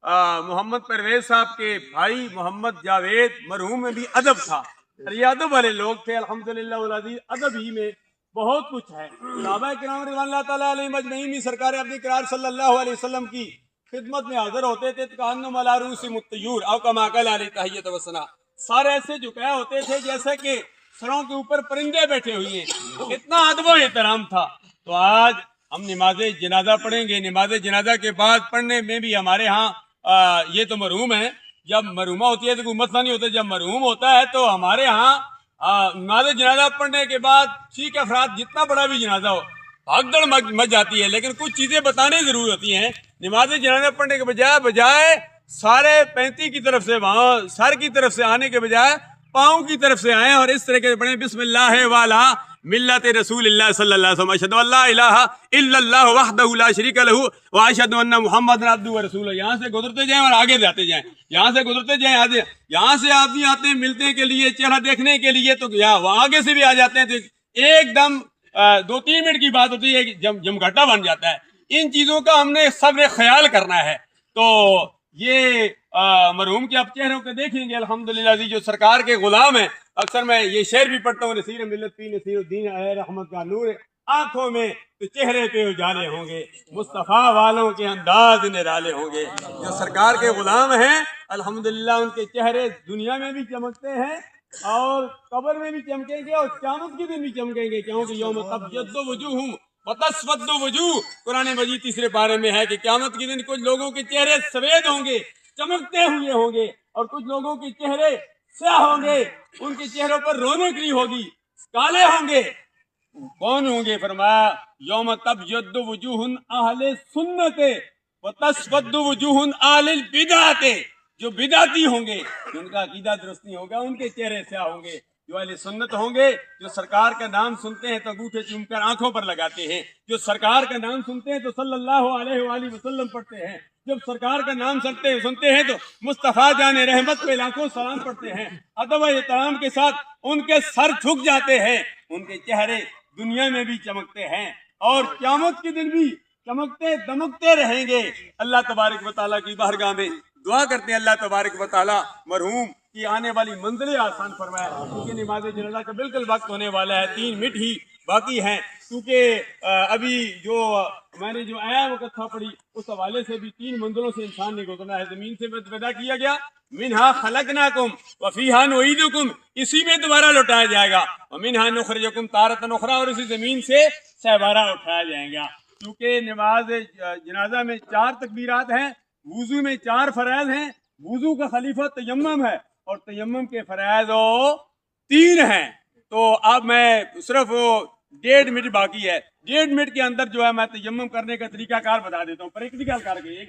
मोहम्मद परवेज साहब के भाई मोहम्मद जावेद मरहूम में भी अदब था। ये अदब वाले लोग थे अल्हम्दुलिल्लाह वल अज़ीज़। अदब ही में बहुत कुछ है। सहाबा किराम रिज़वानुल्लाह तआला अलैहिम अजमईन भी सरकार अपनी करार सल्लल्लाहु अलैहि वसल्लम की खिदमत में हाजिर होते थे। कान्नुम अला रूसी मुत्तयूर औ कमा क़ाल अलैहि तहियत व सना। सारे ऐसे झुकाए होते थे जैसे कि सरों के ऊपर परिंदे बैठे हुए हैं। इतना अदब और एहतराम था। तो आज हम नमाज जनाजा पढ़ेंगे। नमाज जनाजा के बाद पढ़ने में भी हमारे यहाँ ये तो मरहूम है। जब मरहूमा होती है तो कोई मसला नहीं होता। जब मरहूम होता है तो हमारे यहाँ नमाज जनाजा पढ़ने के बाद ठीक अफराद जितना बड़ा भी जनाजा हो भागदड़ मच जाती है, लेकिन कुछ चीजें बताने जरूर होती हैं। नमाज जनाजा पढ़ने के बजाय सारे 35 की तरफ से वहां सर की तरफ से आने के बजाय पाँव की तरफ से आए और इस तरह के पढ़े बिस्मिल्लाह वाला मिल्लत रसूलिल्लाह सल्लल्लाहु अलैहि वसल्लम अशहदु अल्ला इलाहा इल्लल्लाहु वहदहु ला शरीका लहू व अशहदु अन्ना मुहम्मदन अब्दुहु व रसूलुहु। यहाँ से गुजरते जाएं और आगे जाते जाएं। यहाँ से गुजरते जाएं आगे। यहाँ से आदमी आते हैं मिलने के लिए, चेहरा देखने के लिए, तो यहाँ आगे से भी आ जाते हैं तो एकदम 2-3 मिनट की बात होती है कि जमघटा बन जाता है। इन चीजों का हमने सब ने ख्याल करना है। तो ये मरहूम के आप चेहरों को देखेंगे अल्हम्दुलिल्लाह जो सरकार के गुलाम है। अक्सर मैं ये शेर भी पढ़ता हूँ, नसीर मिल्लत पी नसीरुद्दीन है रहमत का नूर आंखों में तो चेहरे पे उजाले होंगे, मुस्तफ़ा वालों के अंदाज निराले होंगे। जो सरकार के गुलाम हैं अल्हम्दुलिल्लाह उनके चेहरे दुनिया में भी चमकते हैं और कब्र में भी चमकेंगे और क़यामत के दिन भी चमकेंगे, क्योंकि यौम तब्यद्दु वजूहुम व तस्वद्दु वजूह कुरान मजीद तीसरे पारे में है कि क़यामत के दिन कुछ लोगों के चेहरे सफेद होंगे, चमकते हुए होंगे, और कुछ लोगों के चेहरे स्याह होंगे, उनके चेहरों पर रौनक नहीं होगी, काले होंगे। कौन होंगे? फरमाया यौम तब्यद्दु वजूहुन अहले सुन्नते व तस्वद्दु वजूहुन अहलिल बिदअते। जो बिदाती होंगे, जिनका अकीदा दुरुस्त नहीं होगा, उनके चेहरे स्याह होंगे। जो अहले सुन्नत होंगे, जो सरकार का नाम सुनते हैं तो अंगूठे चूमकर आंखों पर लगाते हैं, जो सरकार का नाम सुनते हैं तो सल्लल्लाहु अलैहि वसल्लम पढ़ते हैं, जब सरकार का नाम सुनते हैं तो मुस्तफ़ा जाने रहमत पे लाखों सलाम पढ़ते हैं। अदब एहतराम के साथ उनके सर झुक जाते हैं। उनके चेहरे दुनिया में भी चमकते हैं और क़यामत के दिन भी चमकते दमकते रहेंगे। अल्लाह तबारक व तआला की बारगाह में दुआ करते हैं अल्लाह तबारक व तआला मरहूम की आने वाली मंजिलें आसान फरमाए। क्योंकि नमाज जनाजा का बिल्कुल वक्त होने वाला है, 3 मिनट ही बाकी हैं। क्योंकि अभी जो मैंने जो आया वो कथा पढ़ी उस हवाले से भी 3 मंजिलों से इंसान ने गुजरना है। जमीन से पैदा किया गया, मिनहा खलकनाकुम व फीहा नुईदुकुम, इसी में दोबारा लौटाया जाएगा। व मिनहा नुखरिजुकुम तारतन उखरा, और इसी जमीन से सहबारा उठाया जाएगा। क्योंकि नमाज जनाजा में 4 तकबीरात हैं, वुजू में 4 फराइज हैं। वुजू का खलीफा तयम्मुम है और तयम्मुम के फराइज 3 हैं। तो अब मैं सिर्फ 1.5 मिनट बाकी है, 1.5 मिनट के अंदर जो है मैं तयम्मुम करने का तरीकाकार बता देता हूँ। प्रैक्टिकल करके